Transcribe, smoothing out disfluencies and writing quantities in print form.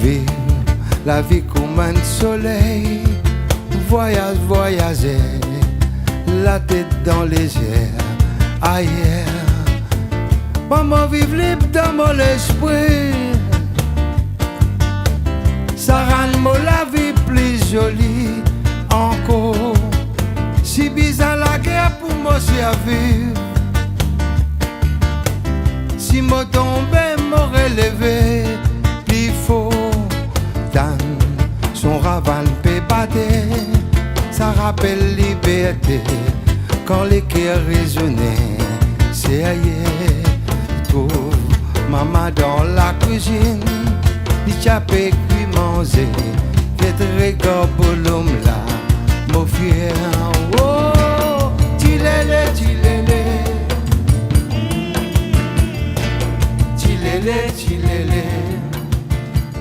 vivre la vie comme un soleil. Voyage, voyager, la tête dans les airs, ailleurs. Maman vive libre dans mon esprit. Ça rend la vie plus jolie encore. Si bizarre la guerre pour moi servir. Si moi tombé, m'en relevé, il faut dans son ravin peut battre. Ça rappelle liberté quand les cœurs résonnaient. C'est ailleurs. Trouve maman dans la cuisine, il chapé cuit manger, fait regard pour l'homme là, mon fier. Oh, tilélé, tilélé, tilélé, tilélé.